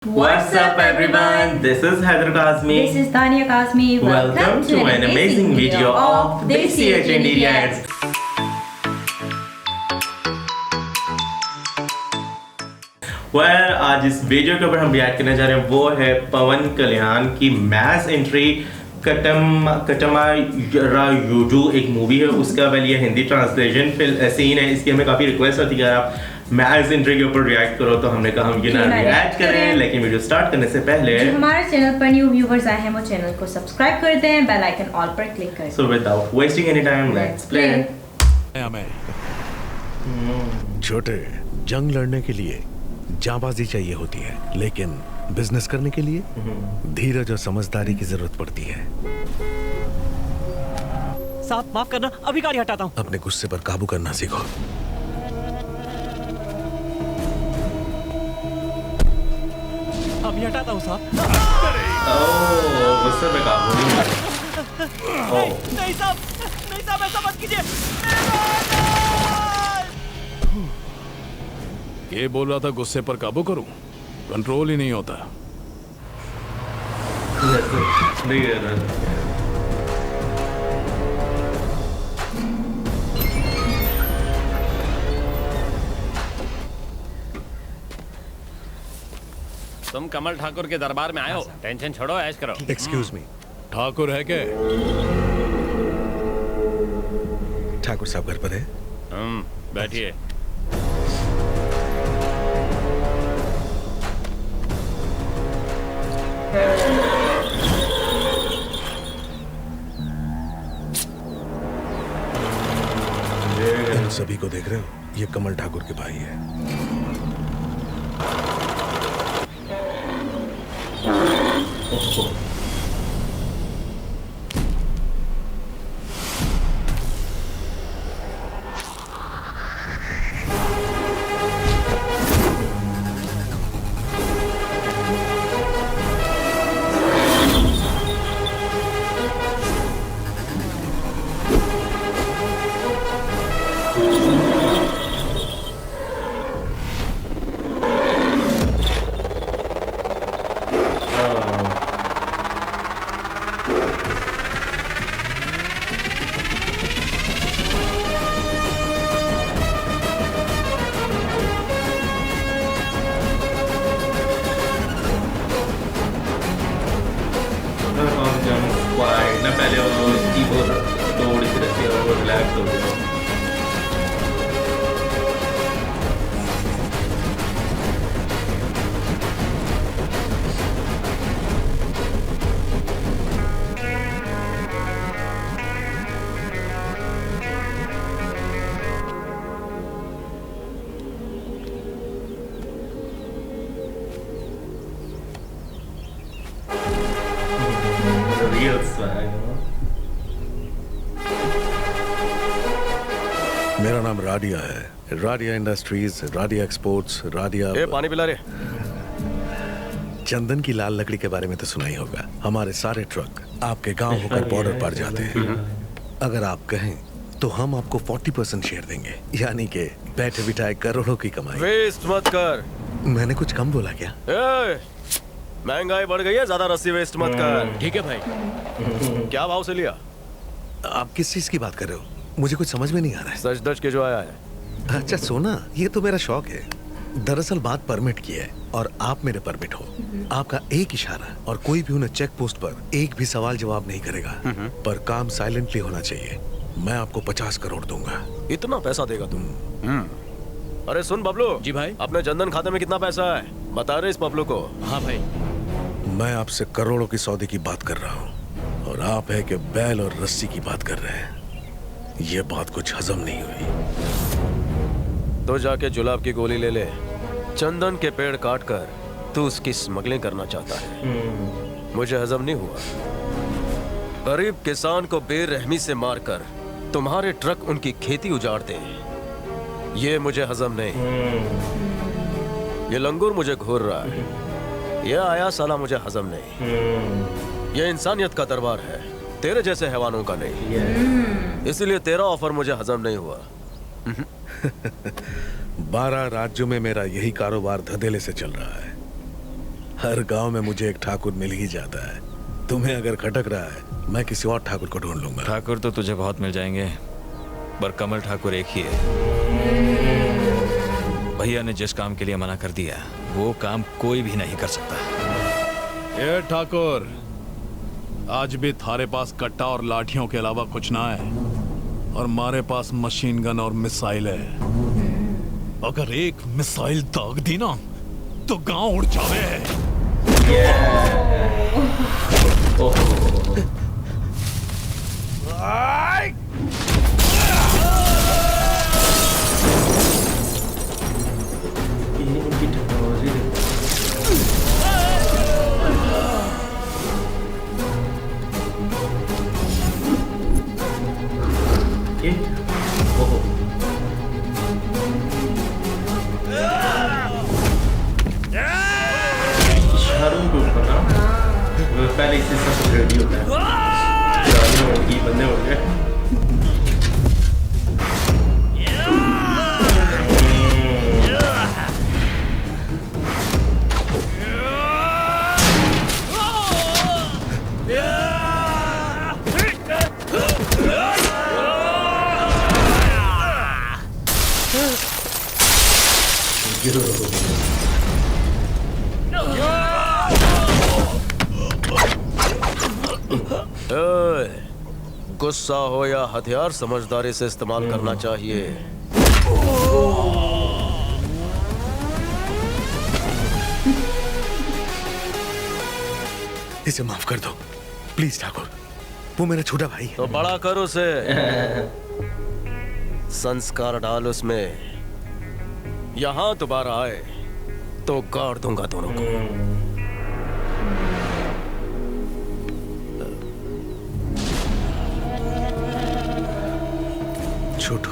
What's up everyone? This is Haider Kazmi. This is Tania Kazmi. Welcome to an amazing video of Desi HND Reacts. Well, आज इस video के ऊपर हम react करने जा रहे हैं वो है पवन कल्याण की मैस एंट्री कटमा युडू एक मूवी है उसका ये हिंदी ट्रांसलेशन सीन है। इसकी हमें काफ़ी रिक्वेस्ट होती है कि आप मैस एंट्री के ऊपर रिएक्ट करो, तो हमने कहा हम क्यों ना रिएक्ट करें। लेकिन वीडियो स्टार्ट करने से पहले हमारे चैनल पर न्यू व्यूवर्स आए हैं वो चैनल को सब्सक्राइब कर दें, बेल आइकन ऑल पर क्लिक करें। So without wasting any time let's play. छोटे जंग लड़ने के लिए जांबाजी चाहिए होती है, लेकिन बिजनेस करने के लिए धीरज और समझदारी की जरूरत पड़ती है। साहब माफ करना, अभी गाड़ी हटाता हूँ। अपने गुस्से पर काबू करना सीखो। अभी हटाता हूँ साहब। गुस्से पे काबू नहीं साहब, नहीं साहब, ऐसा मत कीजिए। ये बोल रहा था गुस्से पर काबू करूं, कंट्रोल ही नहीं होता। नहीं है ना। तुम कमल ठाकुर के दरबार में आए हो, टेंशन छोड़ो, ऐश करो। एक्सक्यूज मी, ठाकुर है क्या? ठाकुर साहब घर पर है? बैठिए। इन सभी को देख रहे हो? ये कमल ठाकुर के भाई है। ना पहले वो कीबोर्ड तोड़ इस तरह से और वो रिलैक्स हो गया। मेरा नाम राडिया है, राडिया इंडस्ट्रीज, राडिया एक्सपोर्ट्स, राडिया। पानी पिला रहे। चंदन की लाल लकड़ी के बारे में तो सुना ही होगा। हमारे सारे ट्रक आपके गांव होकर बॉर्डर पार जाते हैं। अगर आप कहें तो हम आपको 40% शेयर देंगे, यानी कि बैठे बिठाए करोड़ों की कमाई। वेस्ट मत कर। मैंने कुछ कम बोला क्या? महंगाई बढ़ गई है, ज्यादा रस्सी वेस्ट मत कर। ठीक है भाई। क्या भाव से लिया? आप किस चीज की बात कर रहे हो? मुझे कुछ समझ में नहीं आ रहा है। सच धज के जो आया है। अच्छा सोना, ये तो मेरा शौक है। दरअसल बात परमिट की है और आप मेरे परमिट हो। आपका एक इशारा और कोई भी उन्हें चेक पोस्ट पर एक भी सवाल जवाब नहीं करेगा, पर काम साइलेंटली होना चाहिए। मैं आपको 50 करोड़ दूंगा। इतना पैसा देगा तुम? अरे सुन बबलू। जी भाई। अपने जनधन खाते में कितना पैसा है बता रहे इस बबलू को। हाँ भाई। मैं आपसे करोड़ों की सौदे की बात कर रहा हूँ और आप है कि बैल और रस्सी की बात कर रहे हैं। ये बात कुछ हजम नहीं हुई। तो जाके जुलाब की गोली ले ले। चंदन के पेड़ काट कर तू उसकी स्मगलिंग करना चाहता है। मुझे हजम नहीं हुआ। गरीब किसान को बेरहमी से मारकर तुम्हारे ट्रक उनकी खेती उजाड़ते हैं, ये मुझे हजम नहीं। ये लंगूर मुझे घूर रहा है, ये आया साला मुझे हजम नहीं। ये इंसानियत का दरबार है, तेरे जैसे हैवानों का नहीं। इसलिए तेरा ऑफर मुझे हजम नहीं हुआ। 12 राज्यों में मेरा यही कारोबार धधेले से चल रहा है। हर गांव में मुझे एक ठाकुर मिल ही जाता है। तुम्हें अगर खटक रहा है, मैं किसी और ठाकुर को ढूंढ लूंगा। ठाकुर तो तुझे बहुत मिल जाएंगे, पर कमल ठाकुर एक ही है। भैया ने जिस काम के लिए मना कर दिया, वो काम कोई भी नहीं कर सकता। ये ठाकुर, आज भी थारे पास कट्टा और लाठियों के अलावा कुछ ना है, और हमारे पास मशीन गन और मिसाइल है। अगर एक मिसाइल दाग दी ना तो गांव उड़ जावे। पहले इससे सब रेडी होता है, बंदे हो गए। गुस्सा हो या हथियार समझदारी से इस्तेमाल करना चाहिए। इसे माफ कर दो प्लीज ठाकुर, वो मेरा छोटा भाई है। तो बड़ा कर उसे, संस्कार डाल उसमें। यहां दोबारा आए तो गाड़ दूंगा दोनों को। छोटू,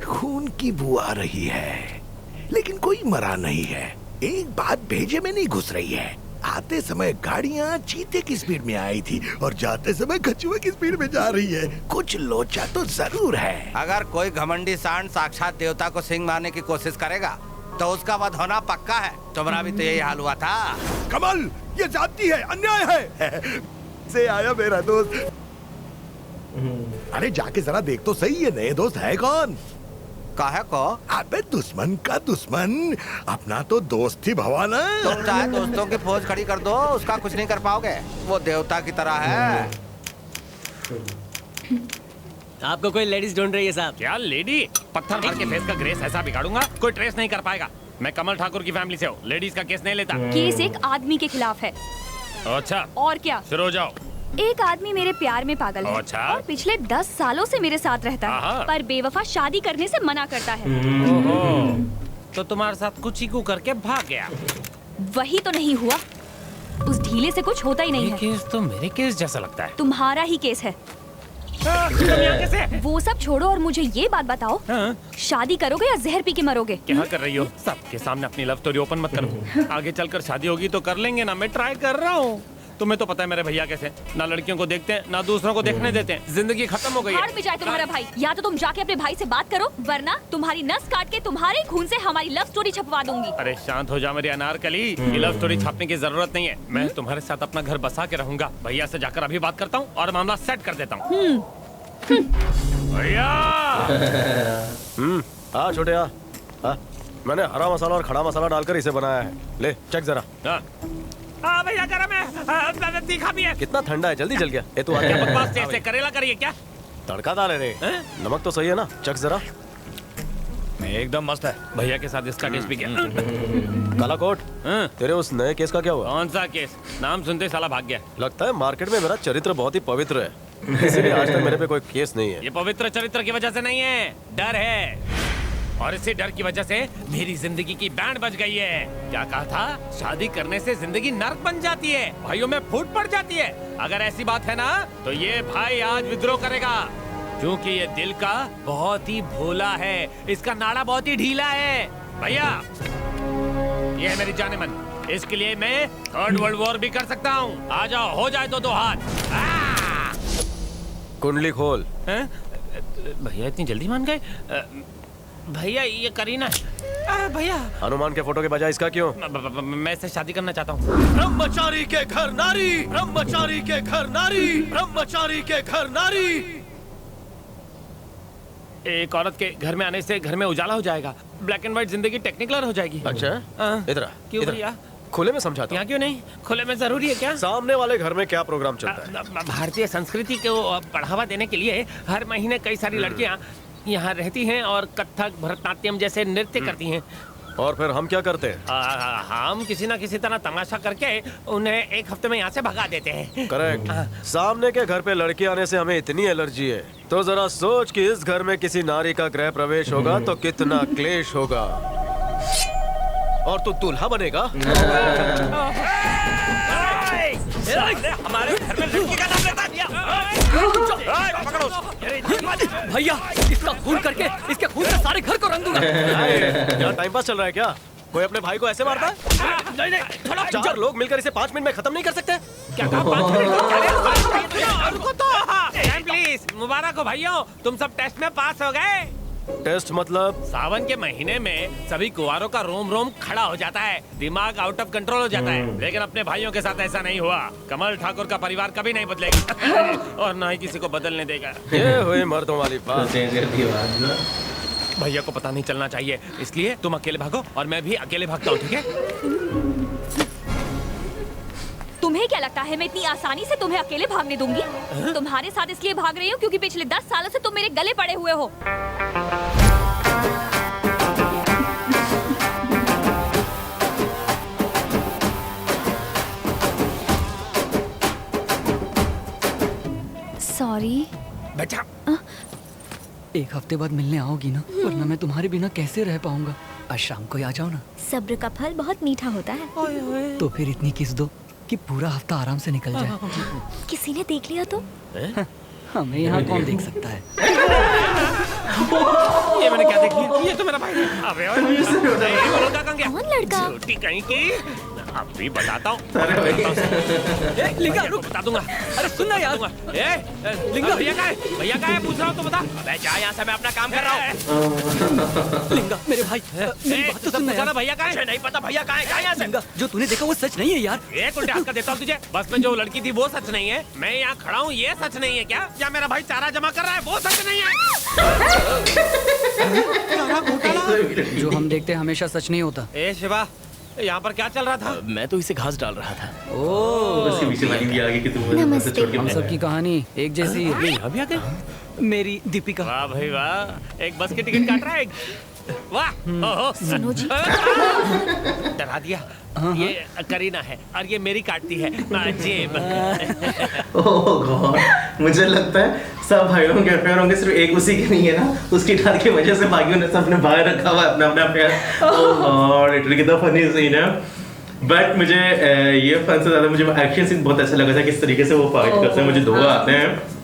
खून की बू आ रही है, लेकिन कोई मरा नहीं है। एक बात भेजे में नहीं घुस रही है। आते समय गाड़ियाँ चीते की स्पीड में आई थी और जाते समय कछुए की स्पीड में जा रही है। कुछ लोचा तो जरूर है। अगर कोई घमंडी सांड साक्षात देवता को सिंह मारने की कोशिश करेगा तो उसका वध होना पक्का है। तुम्हारा भी तो यही हाल हुआ था। कमल, ये जाती है, अन्याय है। से आया मेरा दोस्त। अरे जाके जरा देख तो सही, ये नए दोस्त है कौन? काहे को? अबे दुश्मन का दुश्मन अपना तो दोस्त ही भवाना। तुम चाहे दोस्तों की फौज खड़ी कर दो, उसका कुछ नहीं कर पाओगे। वो देवता की तरह है। आपको कोई लेडीज ढूंढ रही है साहब? क्या लेडी? पत्थर मार के फेस का ग्रेस ऐसा बिगाड़ूंगा कोई ट्रेस नहीं कर पाएगा। मैं कमल ठाकुर की फैमिली से हूँ, लेडीज का केस नहीं लेता। केस एक आदमी के खिलाफ है। अच्छा, और क्या? शुरू हो जाओ। एक आदमी मेरे प्यार में पागल है। अच्छा? और पिछले 10 सालों से मेरे साथ रहता है, पर बेवफा शादी करने से मना करता है। तो तुम्हारे साथ कुछ ही को करके भाग गया? वही तो नहीं हुआ। उस ढीले से कुछ होता ही नहीं है। केस तो मेरे केस जैसा लगता है। तुम्हारा ही केस है। वो सब छोड़ो और मुझे ये बात बताओ, शादी करोगे या जहर पी के मरोगे? क्या कर रही हो? सबके सामने अपनी लव स्टोरी ओपन मत करो। आगे चलकर शादी होगी तो कर लेंगे ना। मैं ट्राई कर रहा हूँ। तुम्हें तो पता है मेरे भैया कैसे, ना लड़कियों को देखते हैं ना दूसरों को देखने देते हैं। जिंदगी खत्म हो गई है। हार में जाए तुम्हारा भाई। या तो तुम जाके अपने भाई से बात करो, वरना तुम्हारी नस काट के तुम्हारे खून से हमारी लव स्टोरी छपवा दूंगी। अरे शांत हो जा मेरी अनारकली, ये लव स्टोरी छापने की जरूरत नहीं है। मैं तुम्हारे साथ अपना घर बसा के रहूंगा। भैया से जाकर अभी बात करता हूँ और मामला सेट कर देता हूँ। भैया हाँ छोटे आ। मैंने हरा मसाला और खड़ा मसाला डालकर इसे बनाया है। ले चेक जरा। भैया गरम है, तीखा भी है। कितना ठंडा है, जल्दी जल गया। ए तू आ क्या बकवास से ऐसे करेला करिए क्या? तड़का डाले रे। नमक तो सही है ना? चख जरा। एकदम मस्त है। भैया के साथ इसका टेस्ट भी क्या? काला कोट, तेरे उस नए केस का क्या हुआ? कौन सा केस? नाम सुनते साला भाग गया। लगता है मार्केट में मेरा चरित्र बहुत ही पवित्र है, इसीलिए आज तक मेरे पे कोई केस नहीं है। ये पवित्र चरित्र की वजह से नहीं है, डर है। और इसी डर की वजह से मेरी जिंदगी की बैंड बज गई है। क्या कहा था? शादी करने से जिंदगी नर्क बन जाती है, भाइयों में फूट पड़ जाती है। अगर ऐसी बात है ना तो ये भाई आज विद्रोह करेगा, क्योंकि ये दिल का बहुत ही भोला है। इसका नाड़ा बहुत ही ढीला है। भैया ये है मेरी जानेमन। इसके लिए मैं थर्ड वर्ल्ड वॉर भी कर सकता हूँ। आ जाओ, हो जाए तो 2 हाथ। कुंडली खोल। भैया इतनी जल्दी मान गए? भैया ये करीना भैया। हनुमान के फोटो के बजाय इसका क्यों? मैं इससे शादी करना चाहता हूँ। ब्रह्मचारी के घर नारी, ब्रह्मचारी के घर नारी, ब्रह्मचारी के घर नारी। एक औरत के घर में आने से घर में उजाला हो जाएगा, ब्लैक एंड व्हाइट जिंदगी टेक्निकलर हो जाएगी। अच्छा, इधर आ। क्यों इधर। भैया? खुले में समझाता हूँ। यहाँ क्यों नहीं? खुले में जरूरी है क्या? सामने वाले घर में क्या प्रोग्राम चलता है? भारतीय संस्कृति को बढ़ावा देने के लिए हर महीने कई सारी लड़कियाँ यहाँ रहती हैं और कथक, भरतनाट्यम जैसे नृत्य करती हैं। और फिर हम क्या करते हैं? हम किसी न किसी तरह तमाशा करके उन्हें 1 हफ्ते में यहाँ से भगा देते हैं। करेक्ट। सामने के घर पे लड़की आने से हमें इतनी एलर्जी है, तो जरा सोच कि इस घर में किसी नारी का गृह प्रवेश होगा तो कितना क्लेश होगा। और तू दूल्हा बनेगा। हमारे घर में लड़की का नाम लेता भैया इसका खून करके इसके खून से सारे घर को रंग दूंगा। क्या टाइम पास चल रहा है क्या? कोई अपने भाई को ऐसे मारता है? नहीं, 4 लोग मिलकर इसे 5 मिनट में खत्म नहीं कर सकते? क्या कहा? 5 मिनट? रुको तो। प्लीज, मुबारक हो भाइयों, तुम सब टेस्ट में पास हो गए। टेस्ट मतलब? सावन के महीने में सभी कुंवारों का रोम रोम खड़ा हो जाता है, दिमाग आउट ऑफ कंट्रोल हो जाता है। लेकिन अपने भाइयों के साथ ऐसा नहीं हुआ। कमल ठाकुर का परिवार कभी नहीं बदलेगा और ना ही किसी को बदलने देगा। ये हुई मर्दों वाली बात। भैया को पता नहीं चलना चाहिए, इसलिए तुम अकेले भागो और मैं भी अकेले भागता हूँ, ठीक है? तुम्हें क्या लगता है मैं इतनी आसानी से तुम्हें अकेले भागने दूंगी? तुम्हारे साथ इसलिए भाग रही हूँ क्योंकि पिछले 10 सालों से तुम मेरे गले पड़े हुए हो। सॉरी बेटा। 1 हफ्ते बाद मिलने आओगी ना, वरना मैं तुम्हारे बिना कैसे रह पाऊंगा। आज शाम को ही आ जाओ ना। सब्र का फल बहुत मीठा होता है। तो फिर इतनी किस दो कि पूरा हफ्ता आराम से निकल जाए। किसी ने देख लिया तो? हमें यहाँ कौन देख सकता है? ये मैंने क्या देख लिया? ये तो मेरा भाई है। अबे ओए, ये लड़का कहाँ गया? कौन लड़का? झूठी कहीं की। अभी बताता हूँ। लिंगा रुक, बता दूंगा। अरे सुनना यार। लिंगा भैया कहाँ है? भैया कहाँ है? पूछ रहा हूँ तो बता। अबे जा यहाँ से, मैं अपना काम कर रहा हूँ। लिंगा मेरे भाई, मेरी बात तो सुनना यार। भैया कहाँ है? नहीं पता भैया कहाँ है? कहाँ यहाँ से? लिंगा जो तूने देखा वो सच नहीं है यार। एक उल्टे हाथ का देता हूँ तुझे। बस में जो लड़की थी वो सच नहीं है, मैं यहाँ खड़ा हूँ ये सच नहीं है क्या? या मेरा भाई चारा जमा कर रहा है वो सच नहीं है? जो हम देखते हैं हमेशा सच नहीं होता। ए शिवा, यहाँ पर क्या चल रहा था? मैं तो इसे घास डाल रहा था। उसके पीछे वाली भी आ गई कि तुम मुझे छोड़ के हम सब की कहानी एक जैसी है। अभी आ गए? मेरी दीपिका। वाह भाई वाह, एक बस की टिकट काट रहा है। वाह, ओहो, सुनो जी। डरा दिया। ये करीना है और ये मेरी काटती है जेब। ओह गॉड, मुझे लगता है सब भाइयों के अफेयर होंगे, सिर्फ एक उसी के नहीं है ना, उसकी डर की वजह से बाकियों ने सबने बाहर रखा हुआ अपना अपना अफेयर। ओह गॉड, इट कितना फनी सीन है। बट मुझे ये फन से ज़्यादा मुझे एक्शन सीन बहुत अच्छा लगा था, किस तरीके से वो फाइट करते हैं। मुझे 2 आते हैं,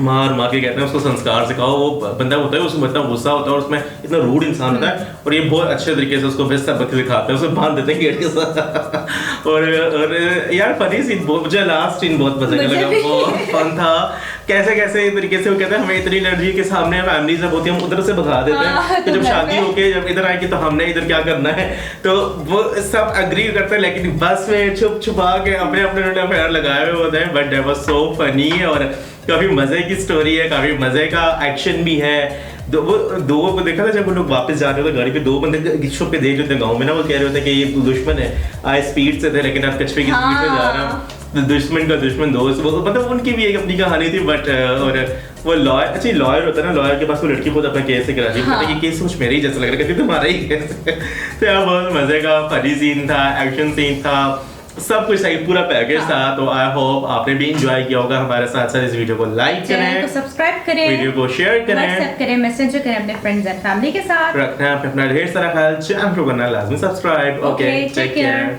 मार मार के कहते हैं उसको संस्कार सिखाओ। वो बंदा होता है उसमें इतना गुस्सा होता है और उसमें इतना रूड इंसान होता है, और ये बहुत अच्छे तरीके से उसको बेस्ट सबक सिखाते हैं, उसे बांध देते हैं गेट के साथ। और यार फनी सीन, मुझे लास्ट सीन बहुत मजा लगा, वो फन था। कैसे कैसे तरीके से वो कहते हैं हमें इतनी एनर्जी के सामने फैमिली जब होती है हम उधर से भगा देते हैं, तो जब शादी होके जब इधर आएगी तो हमने इधर क्या करना है, तो वो सब एग्री करते हैं, लेकिन बस में छुप छुपा के अपने अपने अफेयर लगाए हुए होते हैं। But that was so funny और काफी मजे की स्टोरी है, काफी मजे का एक्शन भी है। दो को देखा था जब वो लोग वापस जा रहे थे गाड़ी पे, 2 बंदे रिक्शों पे देख लेते गाँव में ना, वो कह रहे होते कि ये दुश्मन है, आए स्पीड से थे लेकिन अब कचरे की स्पीड में जा रहा है। दुश्मन का दुश्मन दोस्त, वो मतलब उनकी भी एक अपनी कहानी थी। बट और वो लॉयर, अच्छा लॉयर होता है ना, लॉयर के पास वो लड़की बहुत अपना केस करा दी, ये केस कुछ मेरे ही जैसा लग रहा है, कहती तुम्हारा ही केस। तो यार बहुत मजे का फनी सीन था, एक्शन सीन था, सब कुछ सही, पूरा पैकेज था। तो आई होप आपने भी एंजॉय किया होगा हमारे साथ साथ। इस वीडियो को लाइक करें, सब्सक्राइब करें, वीडियो को शेयर करें, व्हाट्सएप करें, मैसेंजर करें अपने फ्रेंड्स एंड फैमिली के साथ। रखना है अपना ढेर सारा ख्याल, चैनल को करना लाजमी सब्सक्राइब। Okay, take care.